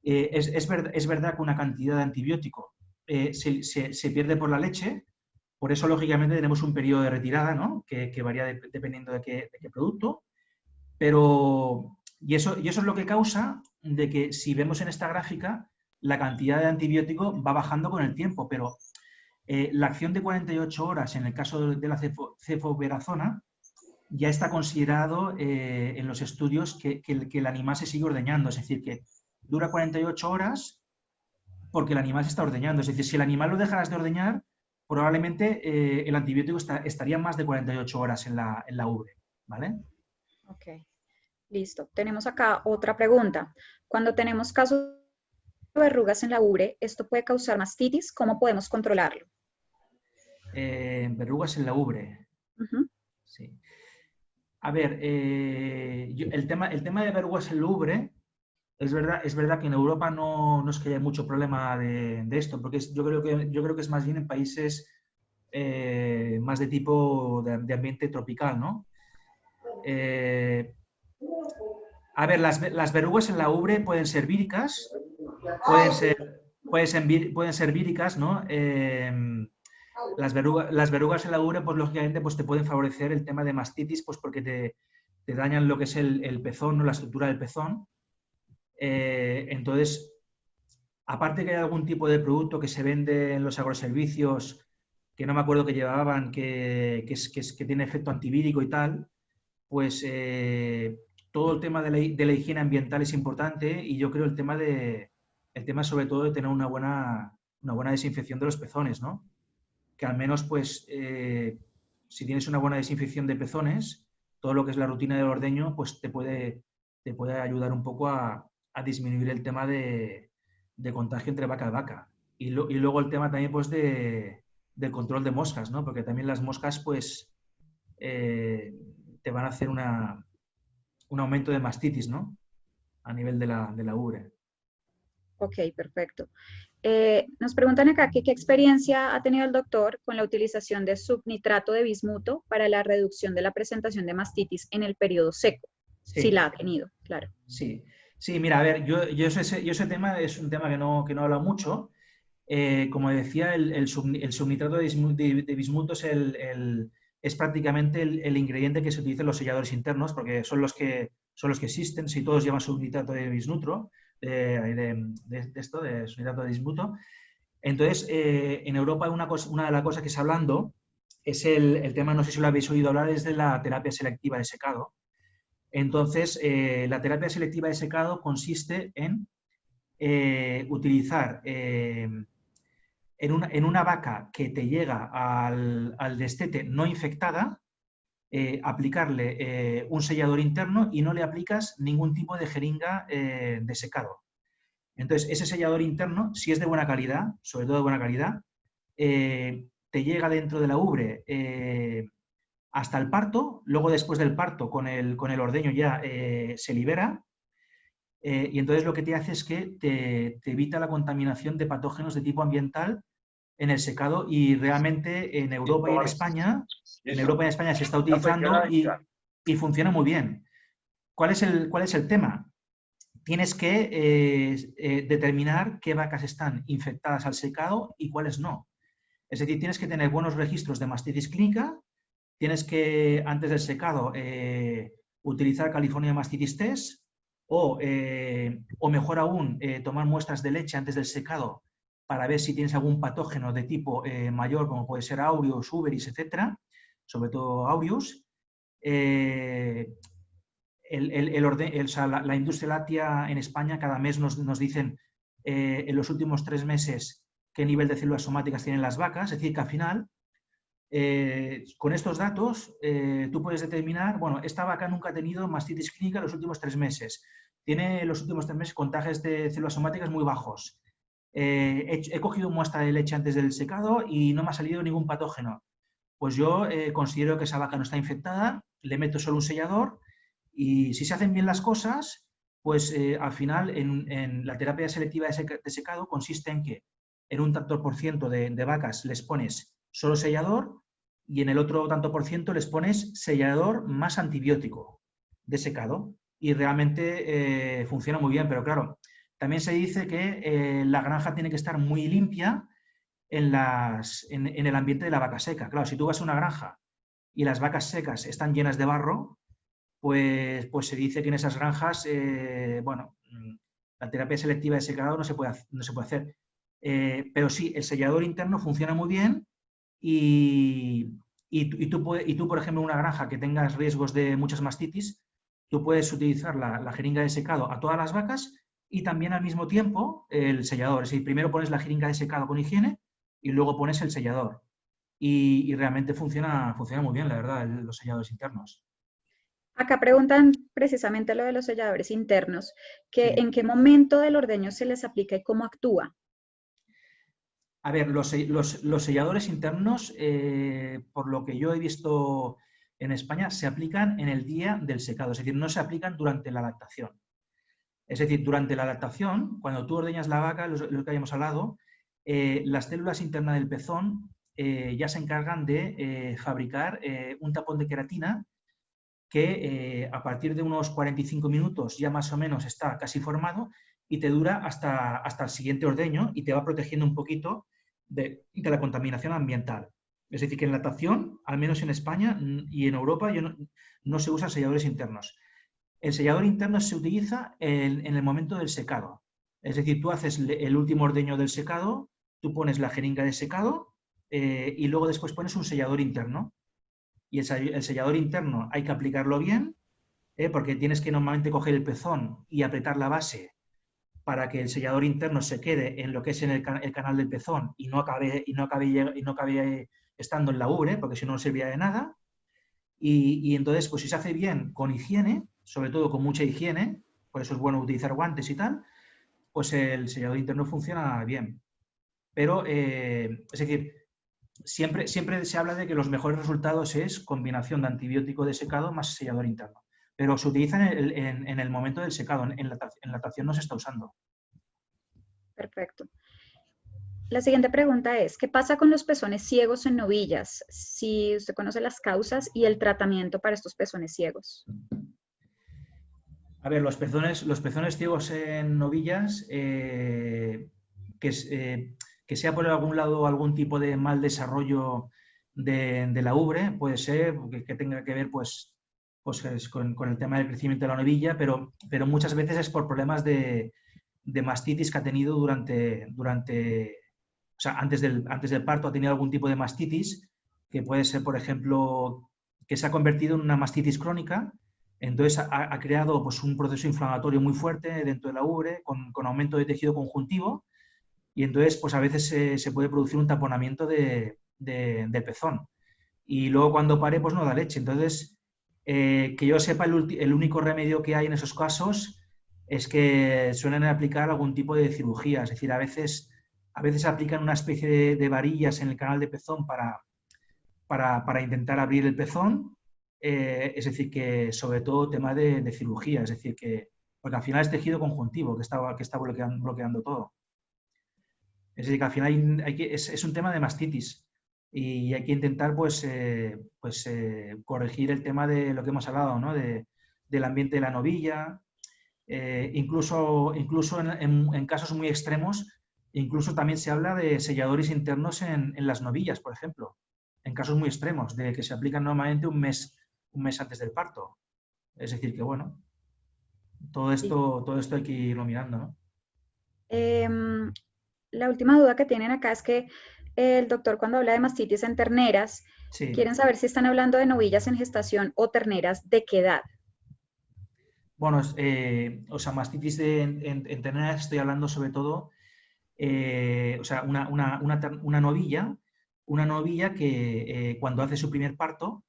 Es verdad que una cantidad de antibiótico se pierde por la leche, por eso, lógicamente, tenemos un periodo de retirada, ¿no? que varía dependiendo de qué producto. Y eso es lo que causa de que, si vemos en esta gráfica, la cantidad de antibiótico va bajando con el tiempo, pero la acción de 48 horas en el caso de la cefoperazona ya está considerado en los estudios que el animal se sigue ordeñando, es decir, que dura 48 horas porque el animal se está ordeñando. Es decir, si el animal lo dejaras de ordeñar, probablemente el antibiótico estaría más de 48 horas en la ubre, ¿vale? Ok, listo. Tenemos acá otra pregunta. Cuando tenemos casos de verrugas en la ubre, ¿esto puede causar mastitis? ¿Cómo podemos controlarlo? Verrugas en la ubre. Sí. A ver, el tema de verrugas en la ubre, es verdad que en Europa no es que haya mucho problema de esto, porque yo creo que es más bien en países más de tipo de ambiente tropical, ¿no? A ver, las verrugas en la ubre pueden ser víricas, pueden ser víricas, ¿no? Las verrugas en la ubre, pues lógicamente, pues te pueden favorecer el tema de mastitis, pues porque te dañan lo que es el pezón, ¿no? La estructura del pezón. Entonces, aparte que hay algún tipo de producto que se vende en los agroservicios, que no me acuerdo que llevaban, que tiene efecto antivírico y tal, pues todo el tema de la higiene ambiental es importante, y yo creo el tema sobre todo de tener una buena desinfección de los pezones, ¿no? Que al menos, pues, si tienes una buena desinfección de pezones, todo lo que es la rutina del ordeño, pues te puede ayudar un poco a disminuir el tema de contagio entre vaca y vaca. Y luego el tema también, pues, del control de moscas, ¿no? Porque también las moscas, pues, te van a hacer un aumento de mastitis, ¿no? A nivel de la ubre. Ok, perfecto. Nos preguntan acá que qué experiencia ha tenido el doctor con la utilización de subnitrato de bismuto para la reducción de la presentación de mastitis en el periodo seco. Sí. Si la ha tenido, claro. Sí, mira, a ver, yo ese tema es un tema que no he hablado mucho, Como decía, el subnitrato de bismuto es prácticamente el ingrediente que se utiliza en los selladores internos, porque son los que existen. Si todos llevan subnitrato de bismuto, de subnitrato de bismuto. Entonces, en Europa una de las cosas que se está hablando es el tema, no sé si lo habéis oído hablar, es de la terapia selectiva de secado. Entonces, la terapia selectiva de secado consiste en utilizar en una vaca que te llega al destete no infectada, aplicarle un sellador interno y no le aplicas ningún tipo de jeringa de secado. Entonces, ese sellador interno, si es de buena calidad, sobre todo de buena calidad, te llega dentro de la ubre hasta el parto, luego después del parto con el ordeño ya se libera, y entonces lo que te hace es que te evita la contaminación de patógenos de tipo ambiental en el secado, y realmente en Europa y en España se está utilizando y funciona muy bien. ¿Cuál es el tema? Tienes que determinar qué vacas están infectadas al secado y cuáles no. Es decir, tienes que tener buenos registros de mastitis clínica, tienes que, antes del secado, utilizar California Mastitis Test o mejor aún, tomar muestras de leche antes del secado para ver si tienes algún patógeno de tipo mayor, como puede ser Aureus, Uberis, etcétera, sobre todo Aureus. La industria láctea en España cada mes nos dicen en los últimos 3 meses qué nivel de células somáticas tienen las vacas, es decir, que al final, con estos datos, tú puedes determinar, bueno, esta vaca nunca ha tenido mastitis clínica en los últimos 3 meses, tiene en los últimos 3 meses contagios de células somáticas muy bajos, he cogido muestra de leche antes del secado y no me ha salido ningún patógeno. Pues yo considero que esa vaca no está infectada, le meto solo un sellador, y si se hacen bien las cosas, pues al final en la terapia selectiva de secado consiste en que en un tanto por ciento de vacas les pones solo sellador y en el otro tanto por ciento les pones sellador más antibiótico de secado, y realmente funciona muy bien. Pero claro, también se dice que la granja tiene que estar muy limpia en el ambiente de la vaca seca. Claro, si tú vas a una granja y las vacas secas están llenas de barro, pues se dice que en esas granjas, bueno, la terapia selectiva de secado no se puede hacer. Pero sí, el sellador interno funciona muy bien, y tú, por ejemplo, en una granja que tengas riesgos de muchas mastitis, tú puedes utilizar la jeringa de secado a todas las vacas y también al mismo tiempo el sellador. Es decir, primero pones la jeringa de secado con higiene y luego pones el sellador. Y realmente funciona muy bien, la verdad, los selladores internos. Acá preguntan precisamente lo de los selladores internos, que Sí. en qué momento del ordeño se les aplica y cómo actúa. A ver, los selladores internos, por lo que yo he visto en España, se aplican en el día del secado, es decir, no se aplican durante la lactación. Es decir, durante la lactación, cuando tú ordeñas la vaca, lo que habíamos hablado, las células internas del pezón ya se encargan de fabricar un tapón de queratina que a partir de unos 45 minutos ya más o menos está casi formado y te dura hasta el siguiente ordeño y te va protegiendo un poquito de la contaminación ambiental. Es decir, que en lactación, al menos en España y en Europa, no se usan selladores internos. El sellador interno se utiliza en el momento del secado. Es decir, tú haces el último ordeño del secado, tú pones la jeringa de secado y luego después pones un sellador interno. Y el sellador interno hay que aplicarlo bien, porque tienes que normalmente coger el pezón y apretar la base para que el sellador interno se quede en lo que es en el canal del pezón y no acabe estando en la ubre, porque si no, no serviría de nada. Y entonces, pues si se hace bien con higiene, sobre todo con mucha higiene, por eso es bueno utilizar guantes y tal, pues el sellador interno funciona bien. Pero, es decir, siempre se habla de que los mejores resultados es combinación de antibiótico de secado más sellador interno. Pero se utiliza en el momento del secado, en lactación no se está usando. Perfecto. La siguiente pregunta es, ¿qué pasa con los pezones ciegos en novillas? Si usted conoce las causas y el tratamiento para estos pezones ciegos. A ver, los pezones ciegos en novillas, ¿qué que sea por algún lado algún tipo de mal desarrollo de la ubre, puede ser que tenga que ver con el tema del crecimiento de la novilla, pero muchas veces es por problemas de mastitis que ha tenido o sea, antes del parto ha tenido algún tipo de mastitis, que puede ser, por ejemplo, que se ha convertido en una mastitis crónica. Entonces ha creado pues, un proceso inflamatorio muy fuerte dentro de la ubre, con aumento de tejido conjuntivo, y entonces pues, a veces se puede producir un taponamiento del pezón. Y luego cuando pare, pues no da leche. Entonces, que yo sepa, el único remedio que hay en esos casos es que suelen aplicar algún tipo de cirugía. Es decir, a veces aplican una especie de varillas en el canal de pezón para intentar abrir el pezón. Es decir, que sobre todo tema de cirugía. Es decir, que porque al final es tejido conjuntivo que está bloqueando todo. Es decir, que al final es un tema de mastitis y hay que intentar corregir el tema de lo que hemos hablado, ¿no? Del ambiente de la novilla. Incluso en casos muy extremos, incluso también se habla de selladores internos en las novillas, por ejemplo, en casos muy extremos, de que se aplican normalmente un mes antes del parto. Es decir, que bueno, Sí. todo esto hay que irlo mirando, ¿no? Em, la última duda que tienen acá es que el doctor cuando habla de mastitis en terneras, Sí. quieren saber si están hablando de novillas en gestación o terneras de qué edad. Bueno, o sea, mastitis en terneras estoy hablando sobre todo, o sea, una novilla que cuando hace su primer parto,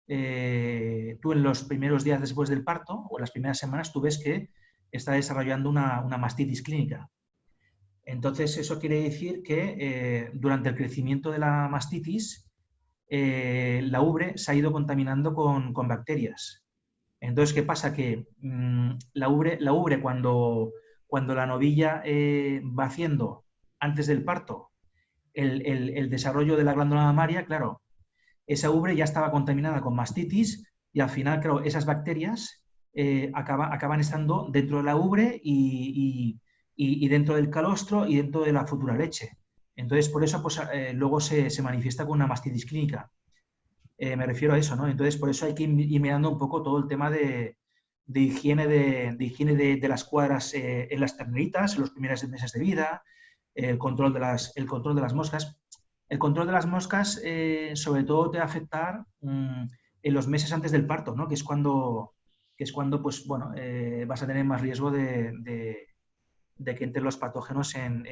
tú en los primeros días después del parto o en las primeras semanas tú ves que está desarrollando una mastitis clínica. Entonces, eso quiere decir que durante el crecimiento de la mastitis, la ubre se ha ido contaminando con bacterias. Entonces, ¿qué pasa? Que la ubre cuando la novilla va haciendo antes del parto el desarrollo de la glándula mamaria, claro, esa ubre ya estaba contaminada con mastitis y al final, claro, esas bacterias acaban estando dentro de la ubre y dentro del calostro y dentro de la futura leche. Entonces, por eso pues, luego se manifiesta con una mastitis clínica. Me refiero a eso, ¿no? Entonces, por eso hay que ir mirando un poco todo el tema de higiene de las cuadras en las terneritas, en los primeros meses de vida, el control de las moscas. El control de las moscas, sobre todo, te va a afectar en los meses antes del parto, ¿no? Que es cuando pues, bueno, vas a tener más riesgo de que entren los patógenos en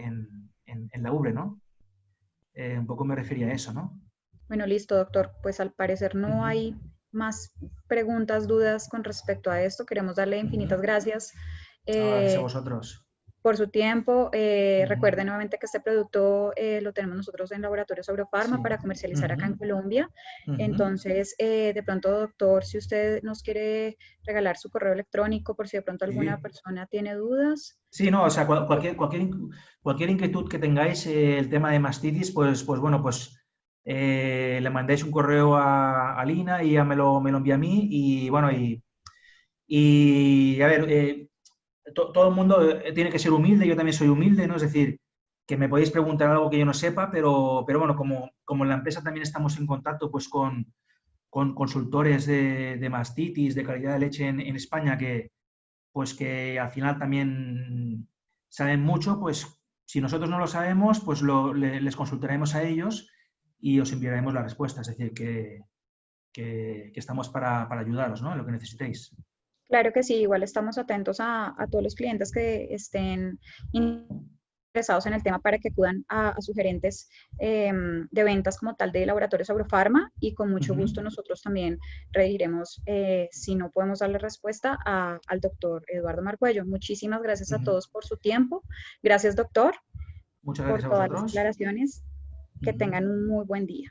la ubre, ¿no? Un poco me refería a eso, ¿no? Bueno, listo, doctor. Pues al parecer no Ujú, hay más preguntas, dudas con respecto a esto. Queremos darle ujú. infinitas gracias No, gracias a eh, vosotros. por su tiempo. Ujú. Recuerden nuevamente que este producto lo tenemos nosotros en Laboratorios Agrofarma Sí. para comercializar acá en Ujú, Colombia. ujú. Entonces, de pronto, doctor, si usted nos quiere regalar su correo electrónico por si de pronto alguna Sí. persona tiene dudas. Sí, no, o sea, cualquier inquietud que tengáis, el tema de mastitis, pues bueno, pues le mandáis un correo a Lina y ya me lo envía a mí y bueno, y a ver, todo el mundo tiene que ser humilde, yo también soy humilde, ¿no? Es decir, que me podéis preguntar algo que yo no sepa, pero bueno, como en la empresa también estamos en contacto pues con consultores de mastitis, de calidad de leche en España, que al final también saben mucho, pues si nosotros no lo sabemos, pues les consultaremos a ellos y os enviaremos la respuesta. Es decir, que estamos para ayudaros, ¿no? En lo que necesitéis. Claro que sí, igual estamos atentos a todos los clientes que estén interesados en el tema para que acudan a sus gerentes de ventas como tal de Laboratorios Agrofarma y con mucho Ujú, gusto nosotros también rediremos si no podemos darle respuesta al doctor Eduardo Marcuello. Muchísimas gracias a ujú. todos por su tiempo. Gracias, doctor, Muchas por gracias a todas las vosotros. aclaraciones. Que Ujú. tengan un muy buen día.